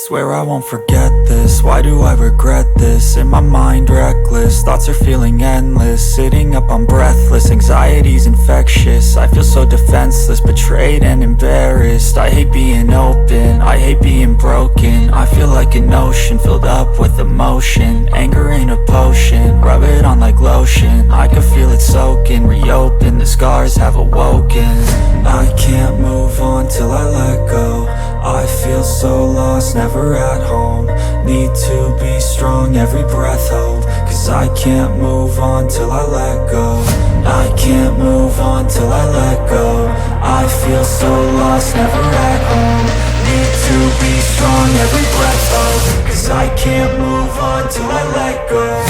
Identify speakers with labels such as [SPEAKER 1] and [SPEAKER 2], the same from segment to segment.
[SPEAKER 1] Swear I won't forget this, why do I regret this? In my mind reckless, thoughts are feeling endless. Sitting up, I'm breathless, anxiety's infectious. I feel so defenseless, betrayed and embarrassed. I hate being open, I hate being broken. I feel like an ocean, filled up with emotion. Anger ain't a potion, rub it on like lotion. I can feel it soaking, reopen, the scars have awoken. I can't move on till I let go. I feel so lost, never at home. Need to be strong, every breath hold. Cause I can't move on till I let go. I can't move on till I let go. I feel so lost, never at home. Need to be strong, every breath hold. Cause I can't move on till I let go.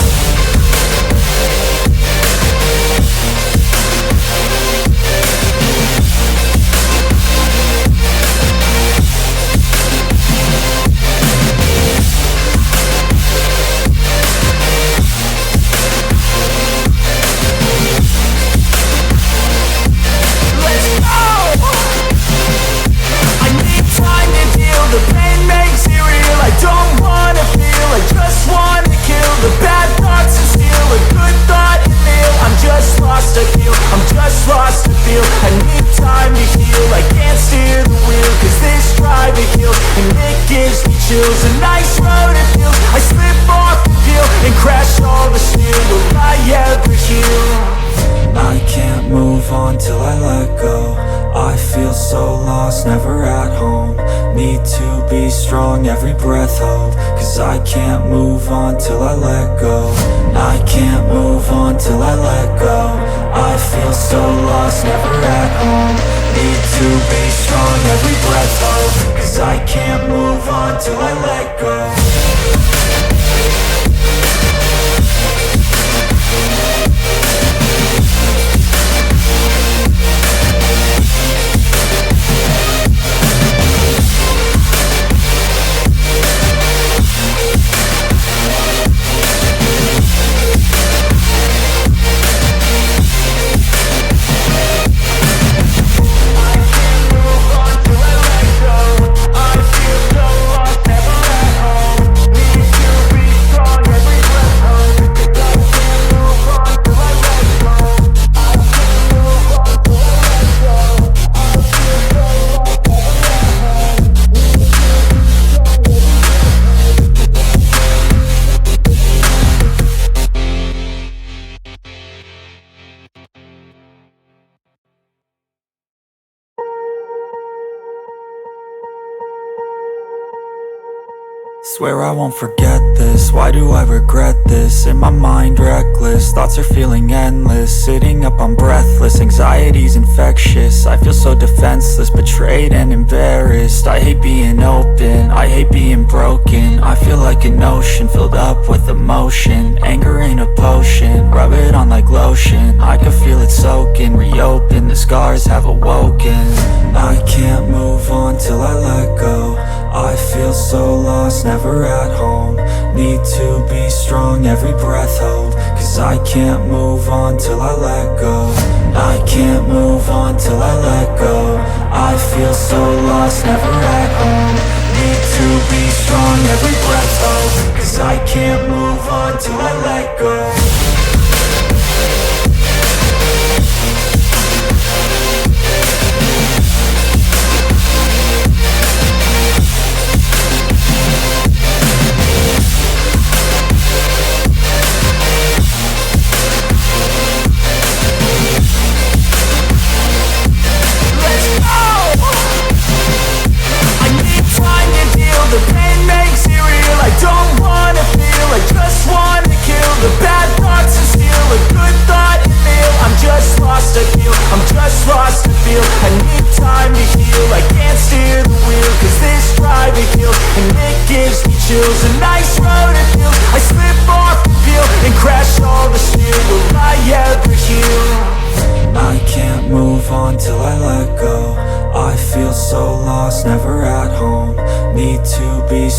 [SPEAKER 2] The pain makes it real, I don't wanna feel, I just wanna kill the bad thoughts and steal a good thought and live. I'm just lost to feel, I'm just lost to feel. I need time to heal, I can't steer the wheel. Cause this drive it kills, and it gives me chills. A nice road it feels, I slip off the peel and crash all the steel. Will I ever heal?
[SPEAKER 1] I can't move on till I let go. I feel so lost, never at home. Need to be strong, every breath hold. Cause I can't move on till I let go. I can't move on till I let go. I feel so lost, never at home. Need to be strong, every breath hold. Cause I can't move on till I let go. Swear I won't forget this, why do I regret this? In my mind reckless, thoughts are feeling endless. Sitting up, I'm breathless, anxiety's infectious. I feel so defenseless, betrayed and embarrassed. I hate being open, I hate being broken. I feel like an ocean, filled up with emotion. Anger ain't a potion, rub it on like lotion. I can feel it soaking, reopen, the scars have awoken. I can't move on till I let go. I feel so lost, never at home. Need to be strong, every breath hold. Cause I can't move on till I let go. I can't move on till I let go. I feel so lost, never at home. Need to be strong, every breath hold. Cause I can't move on till I let go.
[SPEAKER 2] The pain makes it real, I don't wanna feel, I just wanna kill the bad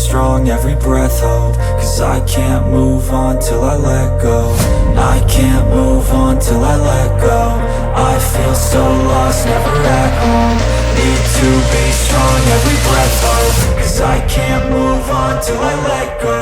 [SPEAKER 1] strong, every breath hold. Cause I can't move on till I let go. I can't move on till I let go. I feel so lost, never at home. Need to be strong, every breath hold. Cause I can't move on till I let go.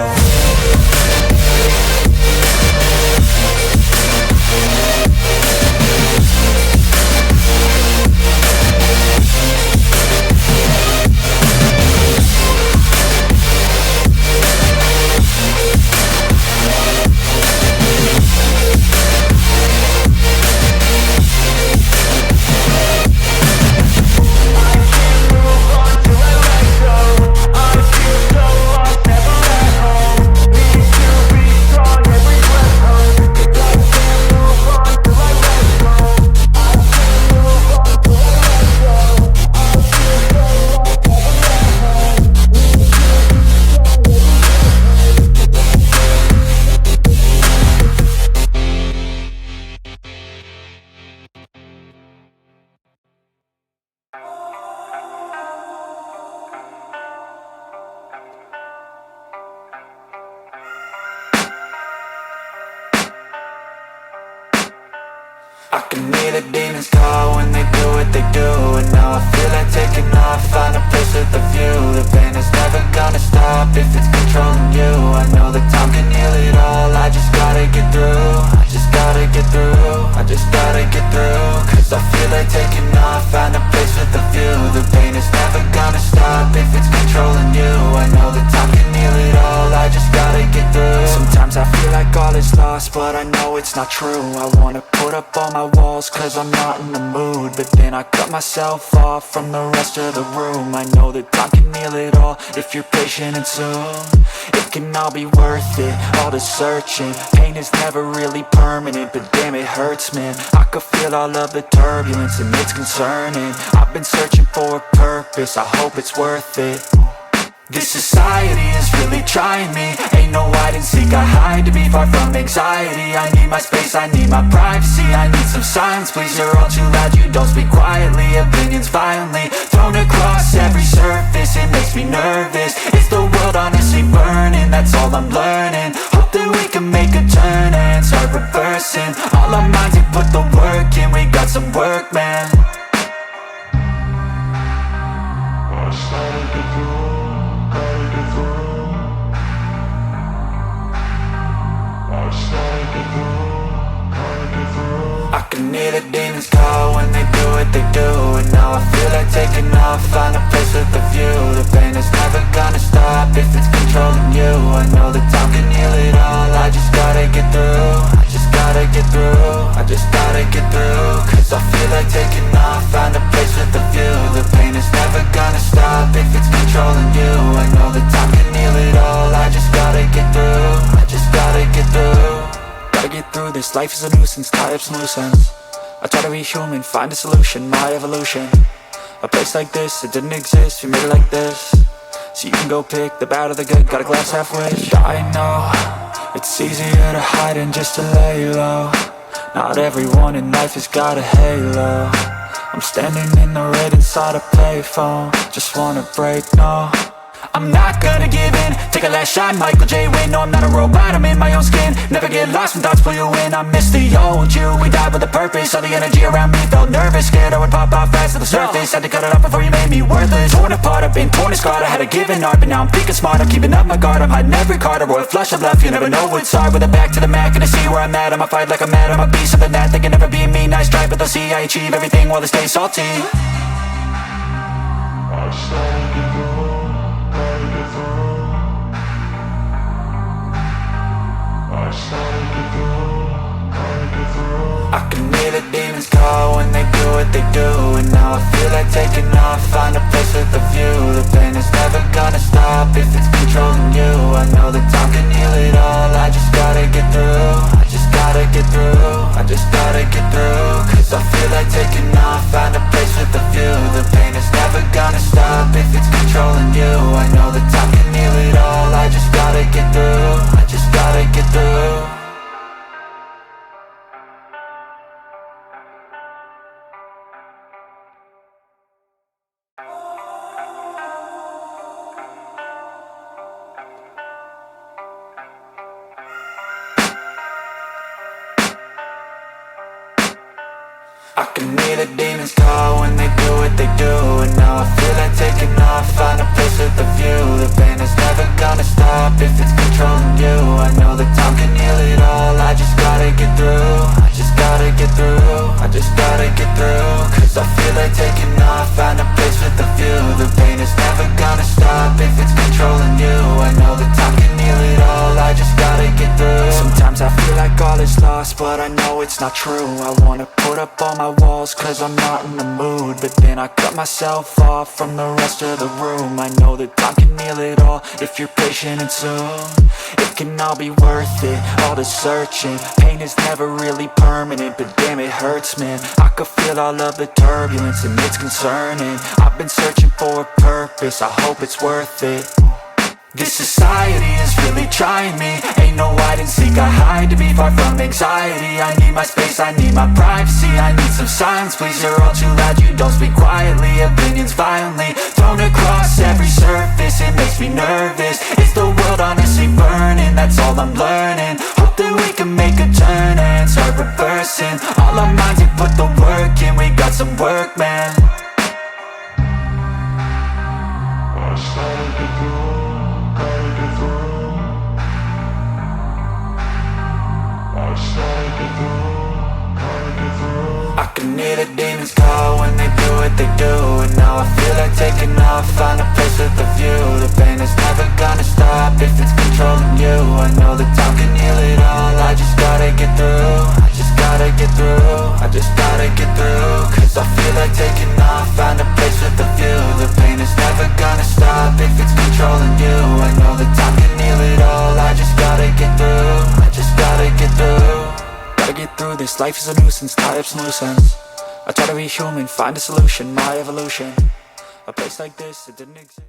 [SPEAKER 1] I can hear the demons call when they do what they do. And now I feel like taking off, find a place with a view. The pain is never gonna stop if it's controlling you. I know that time can heal it all, I just gotta get through. I just gotta get through, I just gotta get through. Cause I feel like taking off, find a place with a view. The pain is never gonna stop if it's controlling you. I know that time can heal it all, I just gotta get through. Sometimes I feel like all is lost, but I know it's not true. I wanna put up all my walls cause I'm not in the mood, but then I cut myself off from the rest of the room. I know that time can heal it all if you're patient and soon it can all be worth it, all the searching. Pain is never really permanent, but damn it hurts, man. I could feel all of the turbulence and it's concerning. I've been searching for a purpose, I hope it's worth it. This society is really trying me. Ain't no hide and seek, I hide to be far from anxiety. I need my space, I need my privacy. I need some silence, please, you're all too loud. You don't speak quietly, opinions violently thrown across every surface. It makes me nervous, is the world honestly burning? That's all I'm learning. Hope that we can make a turn and start reversing all our minds and put the work in. We got some work, man. I started to do. I can hear the demons call when they do what they do. And now I feel like taking off, find a place with a view. The pain is never gonna stop if it's controlling you. I know that time can heal it all, I just gotta get through. I just gotta get through, I just gotta get through. Cause I feel like taking off, find a place with a view. The pain is never gonna stop if it's controlling you. I know that time can heal it all, I just gotta get through. I just gotta get through. Gotta get through this, life is a nuisance, tie up some loose ends. I try to be human, find a solution, my evolution. A place like this, it didn't exist, we made it like this. So you can go pick the bad or the good, got a glass half wish. I know, it's easier to hide than just to lay low. Not everyone in life has got a halo. I'm standing in the red inside a payphone. Just wanna break, no, I'm not gonna give in. Take a last shot, Michael J. Win. No, I'm not a robot, I'm in my own skin. Never get lost when thoughts pull you in. I miss the old you, we died with a purpose. All the energy around me felt nervous, scared I would pop out fast to the surface. Had to cut it off before you made me worthless. Torn apart, I've been torn and scarred. I had to give an art, but now I'm thinking smart. I'm keeping up my guard, I'm hiding every card. A royal flush of love, you never know what's hard. With a back to the mat, gonna see where I'm at. I'ma fight like I'm mad, I'ma be something that they can never be me. Nice try, but they'll see I achieve everything while they stay salty. I started to go. I can hear the demons call when they do what they do. And now I feel like taking off, find a place with a view. The pain is never gonna stop if it's controlling you. I know that time can heal it all, I just gotta get through. I just gotta get through, I just gotta get through. Cause I feel like taking off, find a place with a view. The pain is never gonna stop if it's controlling you. I know that time can heal it all, I just gotta get through. I just gotta get through. can hear the demons call when they do what they do. And now I feel like taking off, find a place with a view. The pain is never gonna stop if it's controlling you. I know that time can heal it all, I just gotta get through. I just gotta get through, I just gotta get through. Cause I feel like taking off, find a place with a view. The pain is never gonna stop if it's controlling you. I know that time can heal it all, I just gotta get through. Sometimes I feel like all is lost, but I know it's not true. I wanna put up all my walls cause I'm not in the mood, but then I cut myself off from the rest of the room. I know that time can heal it all if you're patient and soon it can all be worth it, all the searching. Pain is never really permanent, but damn it hurts, man. I could feel all of the turbulence and it's concerning. I've been searching for a purpose, I hope it's worth it. This society is really trying me. Ain't no hide and seek, I hide to be far from anxiety. I need my space, I need my privacy. I need some silence, please, you're all too loud. You don't speak quietly, opinions violently thrown across every surface. It makes me nervous, it's the world honestly burning. That's all I'm learning, hope that we can make a turn and start reversing. All our minds and put the work in, we got some work, man. I can hear the demons call when they do what they do. And now I feel like taking off, find a place with a view. The pain is never gonna stop if it's controlling you. I know that time can heal it all, I just gotta get through. I just gotta get through, I just gotta get through. Cause I feel like taking off, find a place with a view. The pain is never gonna stop if it's controlling you. I know that time can heal it all, I just gotta get through. I just gotta get through. Gotta get through this, life is a nuisance, tie up some loose ends. I try to be human, find a solution, my evolution. A place like this, it didn't exist.